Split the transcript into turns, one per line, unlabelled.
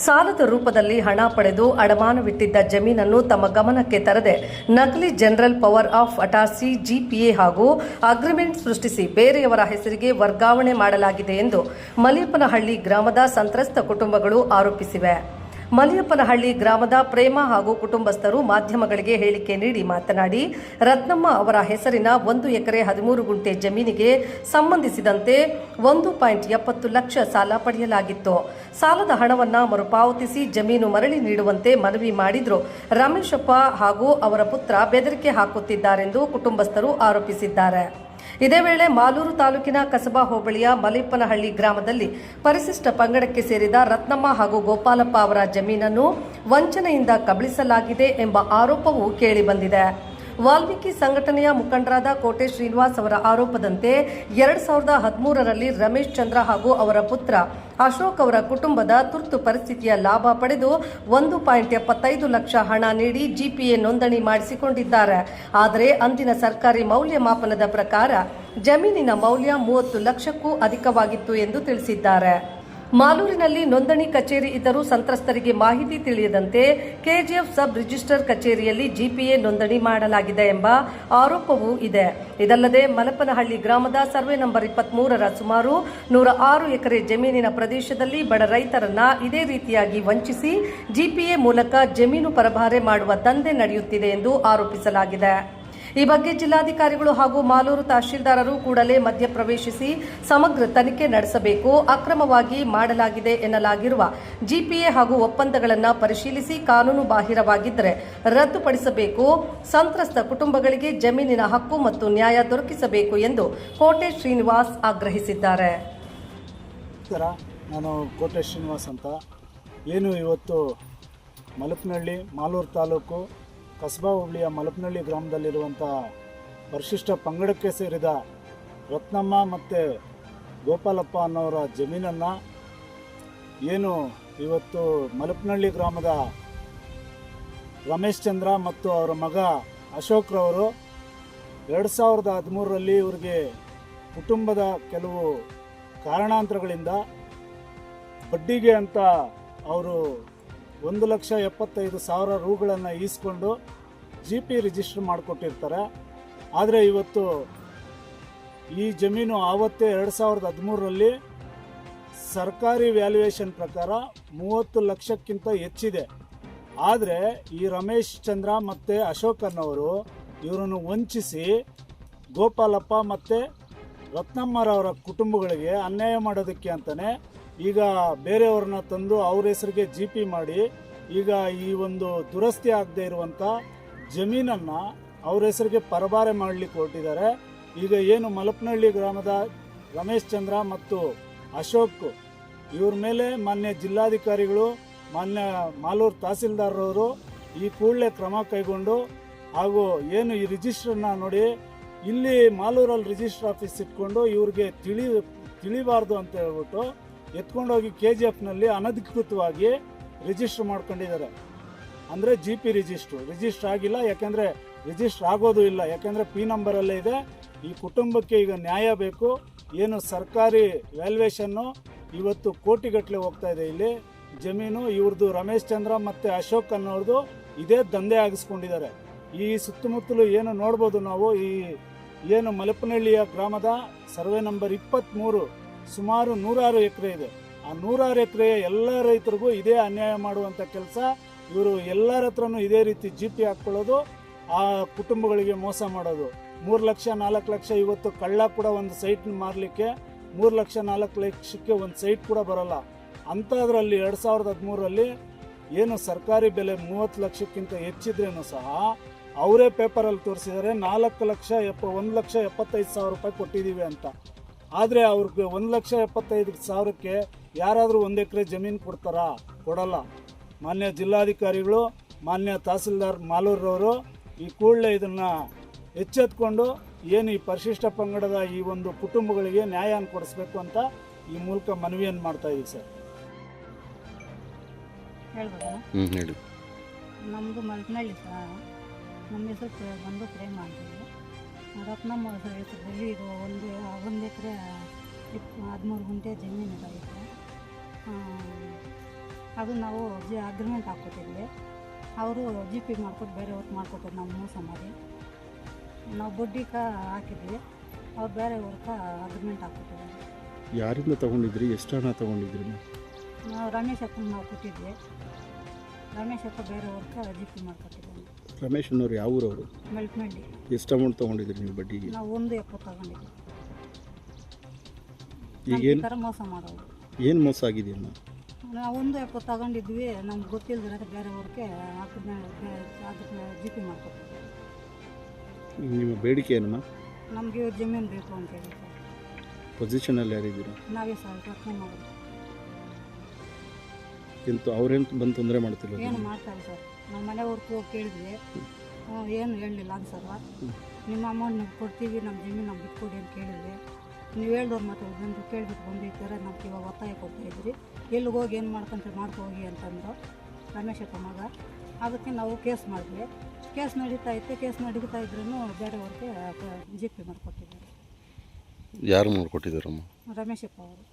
ಸಾಲದ ರೂಪದಲ್ಲಿ ಹಣ ಪಡೆದು ಅಡಮಾನವಿಟ್ಟಿದ್ದ ಜಮೀನನ್ನು ತಮ್ಮ ಗಮನಕ್ಕೆ ತರದೆ ನಕಲಿ ಜನರಲ್ ಪವರ್ ಆಫ್ ಅಟಾರ್ಸಿ ಜಿಪಿಎ ಹಾಗೂ ಅಗ್ರಿಮೆಂಟ್ ಸೃಷ್ಟಿಸಿ ಬೇರೆಯವರ ಹೆಸರಿಗೆ ವರ್ಗಾವಣೆ ಮಾಡಲಾಗಿದೆ ಎಂದು ಮಲಿಯಪ್ಪನಹಳ್ಳಿ ಗ್ರಾಮದ ಸಂತ್ರಸ್ತ ಕುಟುಂಬಗಳು ಆರೋಪಿಸಿವೆ. ಮಲಿಯಪ್ಪನಹಳ್ಳಿ ಗ್ರಾಮದ ಪ್ರೇಮ ಹಾಗೂ ಕುಟುಂಬಸ್ಥರು ಮಾಧ್ಯಮಗಳಿಗೆ ಹೇಳಿಕೆ ನೀಡಿ ಮಾತನಾಡಿ, ರತ್ನಮ್ಮ ಅವರ ಹೆಸರಿನ 1 ಎಕರೆ 13 ಗುಂಟೆ ಜಮೀನಿಗೆ ಸಂಬಂಧಿಸಿದಂತೆ 1.70 ಲಕ್ಷ ಸಾಲ ಪಡೆಯಲಾಗಿತ್ತು. ಸಾಲದ ಹಣವನ್ನು ಮರುಪಾವತಿಸಿ ಜಮೀನು ಮರಳಿ ನೀಡುವಂತೆ ಮನವಿ ಮಾಡಿದ್ರು. ರಮೇಶಪ್ಪ ಹಾಗೂ ಅವರ ಪುತ್ರ ಬೆದರಿಕೆ ಹಾಕುತ್ತಿದ್ದಾರೆಂದು ಕುಟುಂಬಸ್ಥರು ಆರೋಪಿಸಿದ್ದಾರೆ. ಇದೇ ವೇಳೆ ಮಾಲೂರು ತಾಲೂಕಿನ ಕಸಬಾ ಹೋಬಳಿಯ ಮಲಿಯಪ್ಪನಹಳ್ಳಿ ಗ್ರಾಮದಲ್ಲಿ ಪರಿಶಿಷ್ಟ ಪಂಗಡಕ್ಕೆ ಸೇರಿದ ರತ್ನಮ್ಮ ಹಾಗೂ ಗೋಪಾಲಪ್ಪ ಅವರ ಜಮೀನನ್ನು ವಂಚನೆಯಿಂದ ಕಬಳಿಸಲಾಗಿದೆ ಎಂಬ ಆರೋಪವೂ ಕೇಳಿಬಂದಿದೆ. ವಾಲ್ಮೀಕಿ ಸಂಘಟನೆಯ ಮುಖಂಡರಾದ ಕೋಟೆ ಶ್ರೀನಿವಾಸ್ ಅವರ ಆರೋಪದಂತೆ 2013ರಲ್ಲಿ ರಮೇಶ್ ಚಂದ್ರ ಹಾಗೂ ಅವರ ಪುತ್ರ ಅಶೋಕ್ ಅವರ ಕುಟುಂಬದ ತುರ್ತು ಪರಿಸ್ಥಿತಿಯ ಲಾಭ ಪಡೆದು 1.75 ಲಕ್ಷ ಹಣ ನೀಡಿ ಜಿಪಿಎ ನೋಂದಣಿ ಮಾಡಿಸಿಕೊಂಡಿದ್ದಾರೆ. ಆದರೆ ಅಂದಿನ ಸರ್ಕಾರಿ ಮೌಲ್ಯಮಾಪನದ ಪ್ರಕಾರ ಜಮೀನಿನ ಮೌಲ್ಯ 30 ಲಕ್ಷಕ್ಕೂ ಅಧಿಕವಾಗಿತ್ತು ಎಂದು ತಿಳಿಸಿದ್ದಾರೆ. ಮಾಲೂರಿನಲ್ಲಿ ನೋಂದಣಿ ಕಚೇರಿ ಇದ್ದರೂ ಸಂತ್ರಸ್ತರಿಗೆ ಮಾಹಿತಿ ತಿಳಿಯದಂತೆ ಕೆಜಿಎಫ್ ಸಬ್ ರಿಜಿಸ್ಟರ್ ಕಚೇರಿಯಲ್ಲಿ ಜಿಪಿಎ ನೋಂದಣಿ ಮಾಡಲಾಗಿದೆ ಎಂಬ ಆರೋಪವೂ ಇದೆ. ಇದಲ್ಲದೆ ಮಲಪನಹಳ್ಳಿ ಗ್ರಾಮದ ಸರ್ವೆ ನಂಬರ್ 23ರ ಸುಮಾರು 106 ಎಕರೆ ಜಮೀನಿನ ಪ್ರದೇಶದಲ್ಲಿ ಬಡ ರೈತರನ್ನ ಇದೇ ರೀತಿಯಾಗಿ ವಂಚಿಸಿ ಜಿಪಿಎ ಮೂಲಕ ಜಮೀನು ಪರಭಾರೆ ಮಾಡುವ ದಂಧೆ ನಡೆಯುತ್ತಿದೆ ಎಂದು ಆರೋಪಿಸಲಾಗಿದೆ. ಈ ಬಗ್ಗೆ ಜಿಲ್ಲಾಧಿಕಾರಿಗಳು ಹಾಗೂ ಮಾಲೂರು ತಹಶೀಲ್ದಾರರು ಕೂಡಲೇ ಮಧ್ಯಪ್ರವೇಶಿಸಿ ಸಮಗ್ರ ತನಿಖೆ ನಡೆಸಬೇಕು. ಅಕ್ರಮವಾಗಿ ಮಾಡಲಾಗಿದೆ ಎನ್ನಲಾಗಿರುವ ಜಿಪಿಎ ಹಾಗೂ ಒಪ್ಪಂದಗಳನ್ನು ಪರಿಶೀಲಿಸಿ ಕಾನೂನು ಬಾಹಿರವಾಗಿದ್ದರೆ ರದ್ದುಪಡಿಸಬೇಕು. ಸಂತ್ರಸ್ತ ಕುಟುಂಬಗಳಿಗೆ ಜಮೀನಿನ ಹಕ್ಕು ಮತ್ತು ನ್ಯಾಯ ದೊರಕಿಸಬೇಕು ಎಂದು ಕೋಟೆ ಶ್ರೀನಿವಾಸ್ ಆಗ್ರಹಿಸಿದ್ದಾರೆ.
ನಾನು ಕೋಟೆ ಶ್ರೀನಿವಾಸ್ ಅಂತ. ಏನು ಇವತ್ತು ಮಲಪನಹಳ್ಳಿ ಮಾಲೂರು ತಾಲೂಕು ಕಸಬಾ ಹೋಬಳಿಯ ಮಲಪನಹಳ್ಳಿ ಗ್ರಾಮದಲ್ಲಿರುವಂಥ ಪರಿಶಿಷ್ಟ ಪಂಗಡಕ್ಕೆ ಸೇರಿದ ರತ್ನಮ್ಮ ಮತ್ತು ಗೋಪಾಲಪ್ಪ ಅನ್ನೋರ ಜಮೀನನ್ನು ಏನು ಇವತ್ತು ಮಲಪನಹಳ್ಳಿ ಗ್ರಾಮದ ರಮೇಶ್ ಚಂದ್ರ ಮತ್ತು ಅವರ ಮಗ ಅಶೋಕ್ ರವರು 2013ರಲ್ಲಿ ಇವರಿಗೆ ಕುಟುಂಬದ ಕೆಲವು ಕಾರಣಾಂತರಗಳಿಂದ ಬಡ್ಡಿಗೆ ಅಂತ ಅವರು 1,75,000 ರೂಗಳನ್ನು ಈಸ್ಕೊಂಡು ಜಿಪಿ ರಿಜಿಸ್ಟರ್ ಮಾಡಿಕೊಟ್ಟಿರ್ತಾರೆ. ಆದರೆ ಇವತ್ತು ಈ ಜಮೀನು ಆವತ್ತೇ 2013ರಲ್ಲಿ ಸರ್ಕಾರಿ ವ್ಯಾಲ್ಯೂಯೇಷನ್ ಪ್ರಕಾರ 30 ಲಕ್ಷಕ್ಕಿಂತ ಹೆಚ್ಚಿದೆ. ಆದರೆ ಈ ರಮೇಶ್ ಚಂದ್ರ ಮತ್ತು ಅಶೋಕ್ ಅನ್ನೋರು ಇವರನ್ನು ವಂಚಿಸಿ ಗೋಪಾಲಪ್ಪ ಮತ್ತು ರತ್ನಮ್ಮರವರ ಕುಟುಂಬಗಳಿಗೆ ಅನ್ಯಾಯ ಮಾಡೋದಕ್ಕೆ ಅಂತಲೇ ಈಗ ಬೇರೆಯವ್ರನ್ನ ತಂದು ಅವ್ರ ಹೆಸರಿಗೆ ಜಿಪಿ ಮಾಡಿ ಈಗ ಈ ಒಂದು ದುರಸ್ತಿ ಆಗದೆ ಇರುವಂಥ ಜಮೀನನ್ನು ಅವ್ರ ಹೆಸರಿಗೆ ಪರಭಾರೆ ಮಾಡಲಿಕ್ಕೆ ಹೊರಟಿದ್ದಾರೆ. ಈಗ ಏನು ಮಲಪನಹಳ್ಳಿ ಗ್ರಾಮದ ರಮೇಶ್ ಚಂದ್ರ ಮತ್ತು ಅಶೋಕ್ ಇವ್ರ ಮೇಲೆ ಮಾನ್ಯ ಜಿಲ್ಲಾಧಿಕಾರಿಗಳು, ಮಾನ್ಯ ಮಾಲೂರು ತಹಸೀಲ್ದಾರರವರು ಈ ಕೂಡಲೇ ಕ್ರಮ ಕೈಗೊಂಡು ಹಾಗೂ ಏನು ಈ ರಿಜಿಸ್ಟ್ರನ್ನ ನೋಡಿ ಇಲ್ಲಿ ಮಾಲೂರಲ್ಲಿ ರಿಜಿಸ್ಟರ್ ಆಫೀಸ್ ಇಟ್ಕೊಂಡು ಇವ್ರಿಗೆ ತಿಳಿಬಾರ್ದು ಅಂತ ಹೇಳ್ಬಿಟ್ಟು ಎತ್ಕೊಂಡೋಗಿ KGFನಲ್ಲಿ ಅನಧಿಕೃತವಾಗಿ ರಿಜಿಸ್ಟರ್ ಮಾಡ್ಕೊಂಡಿದ್ದಾರೆ. ಅಂದರೆ ಜಿಪಿ ರಿಜಿಸ್ಟರ್ ಆಗಿಲ್ಲ. ಯಾಕೆಂದರೆ ರಿಜಿಸ್ಟರ್ ಆಗೋದು ಇಲ್ಲ. ಯಾಕೆಂದರೆ P ನಂಬರಲ್ಲೇ ಇದೆ. ಈ ಕುಟುಂಬಕ್ಕೆ ಈಗ ನ್ಯಾಯ ಬೇಕು. ಏನು ಸರ್ಕಾರಿ ವ್ಯಾಲ್ಯೂಯೇಷನ್ನು ಇವತ್ತು ಕೋಟಿಗಟ್ಟಲೆ ಹೋಗ್ತಾ ಇದೆ. ಇಲ್ಲಿ ಜಮೀನು ಇವ್ರದ್ದು ರಮೇಶ್ ಚಂದ್ರ ಮತ್ತು ಅಶೋಕ್ ಅನ್ನೋರ್ದು ಇದೇ ದಂಧೆ ಆಗಿಸ್ಕೊಂಡಿದ್ದಾರೆ. ಈ ಸುತ್ತಮುತ್ತಲು ಏನು ನೋಡ್ಬೋದು ನಾವು, ಈ ಏನು ಮಲಪನಹಳ್ಳಿಯ ಗ್ರಾಮದ ಸರ್ವೆ ನಂಬರ್ 23 ಸುಮಾರು 106 ಎಕರೆ ಇದೆ. ಆ 106 ಎಕರೆಯ ಎಲ್ಲ ರೈತರಿಗೂ ಇದೇ ಅನ್ಯಾಯ ಮಾಡುವಂಥ ಕೆಲಸ. ಇವರು ಎಲ್ಲರ ಹತ್ರನೂ ಇದೇ ರೀತಿ ಜಿಪಿ ಹಾಕ್ಕೊಳ್ಳೋದು, ಆ ಕುಟುಂಬಗಳಿಗೆ ಮೋಸ ಮಾಡೋದು. 3 ಲಕ್ಷ 4 ಲಕ್ಷ ಇವತ್ತು ಕಳ್ಳ ಕೂಡ ಒಂದು ಸೈಟ್ ಮಾರಲಿಕ್ಕೆ 3 ಲಕ್ಷ 4 ಲಕ್ಷಕ್ಕೆ ಒಂದು ಸೈಟ್ ಕೂಡ ಬರಲ್ಲ. ಅಂಥದ್ರಲ್ಲಿ 2013ರಲ್ಲಿ ಏನು ಸರ್ಕಾರಿ ಬೆಲೆ 30 ಲಕ್ಷಕ್ಕಿಂತ ಹೆಚ್ಚಿದ್ರೇನು ಸಹ ಅವರೇ ಪೇಪರಲ್ಲಿ ತೋರಿಸಿದ್ದಾರೆ 1,75,000 ರೂಪಾಯಿ ಕೊಟ್ಟಿದ್ದೀವಿ ಅಂತ. ಆದರೆ ಅವ್ರಿಗೆ 1,75,000ಕ್ಕೆ ಯಾರಾದರೂ 1 ಎಕರೆ ಜಮೀನು ಕೊಡ್ತಾರಾ? ಕೊಡಲ್ಲ. ಮಾನ್ಯ ಜಿಲ್ಲಾಧಿಕಾರಿಗಳು, ಮಾನ್ಯ ತಹಸೀಲ್ದಾರ್ ಮಾಲೂರವರು ಈ ಕೂಡಲೇ ಇದನ್ನು ಎಚ್ಚೆತ್ಕೊಂಡು ಏನು ಈ ಪರಿಶಿಷ್ಟ ಪಂಗಡದ ಈ ಒಂದು ಕುಟುಂಬಗಳಿಗೆ ನ್ಯಾಯ ಕೊಡಿಸ್ಬೇಕು ಅಂತ ಈ ಮೂಲಕ ಮನವಿಯನ್ನು ಮಾಡ್ತಾ ಇದ್ದೀವಿ ಸರ್.
ಹೇಳಿ.
ನಮ್ಮದು ಮಲ್ಪನಹಳ್ಳಿ ಸರ್. ನಮ್ಮ ಹೆಸರು ಬಂದು ಪ್ರೇಮ ಅಂತೀವಿ. ರತ್ನಮ್ಮ ಹೆಸರಲ್ಲಿ ಈಗ 1 ಎಕರೆ 13 ಗುಂಟೆ ಜಮೀನು ಇದಾಗಿತ್ತು. ಅದು ನಾವು ಅಗ್ರಿಮೆಂಟ್ ಹಾಕ್ಕೊಟ್ಟಿದ್ವಿ. ಅವರು ಜಿ ಪಿ ಮಾಡ್ಕೊಟ್ಟು ಬೇರೆ ವರ್ಕ್ ಮಾಡಿಕೊಟ್ಟಿದ್ದು ನಾವು ಮೋಸ ಮಾಡಿ ನಾವು ಬಡ್ಡಿಕ ಹಾಕಿದ್ವಿ. ಅವ್ರು ಬೇರೆ ವರ್ಕ ಅಗ್ರಿಮೆಂಟ್ ಹಾಕ್ಕೊಟ್ಟಿದ್ದಾರೆ.
ಯಾರಿಂದ ತೊಗೊಂಡಿದ್ರಿ, ಎಷ್ಟು ಹಣ ತೊಗೊಂಡಿದ್ರಿ?
ನಾವು ರಮೇಶ್ ಅಪ್ಪನ ನಾವು ಕೊಟ್ಟಿದ್ವಿ. ರಮೇಶ್ ಅಪ್ಪ ಬೇರೆ ವರ್ಕ ಜಿ ಪಿ ಮಾಡ್ಕೊಟ್ಟಿದ್ದಾನೆ.
ರಮೇಶ್ ಅನ್ನೋರು ಯಾವ ಊರವರು?
ಮೆಲ್ಟ್ಮಂಡಿ.
ಎಷ್ಟು ಅಮೌಂಟ್ ತೊಗೊಂಡಿದ್ರಿ ನೀವು ಬಡ್ಡಿಗೆ?
ನಾವು 1.70 ತಗೊಂಡಿದ್ವಿ.
ಈಗೇನು
ಥರ ಮೋಸ ಮಾಡೋದು.
ಏನು ಮೋಸ ಆಗಿದೆಯಮ್ಮ?
ನಾವು 1.70 ತಗೊಂಡಿದ್ವಿ. ನಮ್ಗೆ ಗೊತ್ತಿಲ್ಲದ್ರೆ ಬೇರೆ ವರ್ಕೆ ಅದಕ್ಕೆ ಜಿ ಪಿ ಮಾಡ್ಕೊಟ್ಟಿದ್ವಿ.
ನಿಮ್ಮ ಬೇಡಿಕೆ ಏನಮ್ಮ?
ನಮಗೆ ಜಮೀನು ಬೇಕು ಅಂತ ಹೇಳಿ ಸರ್.
ಪೊಸಿಷನಲ್ಲಿ ಯಾರಿದ್ದೀರಾ?
ನಾವೇ ಸರ್ ಪ್ರಶ್ನೆ ಮಾಡೋದು.
ಎಂತ ಅವ್ರೇನು ಬಂದು ತೊಂದರೆ ಮಾಡ್ತಿಲ್ಲ?
ಏನು ಮಾಡ್ತಾರೆ ಸರ್. ನಮ್ಮ ಮನೆಯವ್ರಿಗೆ ಹೋಗಿ ಕೇಳಿದ್ವಿ, ಏನು ಹೇಳಲಿಲ್ಲ ಅನ್ಸಲ್ವ. ನಿಮ್ಮ ಅಮೌಂಟ್ ನಾವು ಕೊಡ್ತೀವಿ, ನಮ್ಮ ಜಮೀನು ನಮ್ಗೆ ಬಿಟ್ಕೊಡಿ ಅಂತ ಕೇಳಿದ್ವಿ. ನೀವು ಹೇಳ್ದವ್ರು ಮತ್ತೆ ಬಂದು ಕೇಳ್ಬಿಟ್ಟು ಬಂದು ಈ ಥರ ನಮ್ಗೆ ಇವಾಗ ಒತ್ತಾಯ ಕೊಡ್ತಾಯಿದ್ರಿ, ಎಲ್ಲಿಗೆ ಹೋಗಿ ಏನು ಮಾಡ್ಕೊಂತ ಹೋಗಿ ಅಂತಂದ್ರು ರಮೇಶಪ್ಪ ಮಗ. ಅದಕ್ಕೆ ನಾವು ಕೇಸ್ ಮಾಡಿದ್ವಿ. ಕೇಸ್ ನಡೀತಾ ಇದ್ರೂ ಬೇರೆಯವ್ರಿಗೆ ಜಿ ಪಿ ಮಾಡಿಕೊಟ್ಟಿದ್ದಾರೆ.
ಯಾರು ಮಾಡಿಕೊಟ್ಟಿದ್ದಾರಮ್ಮ?
ರಮೇಶಪ್ಪ ಅವರು.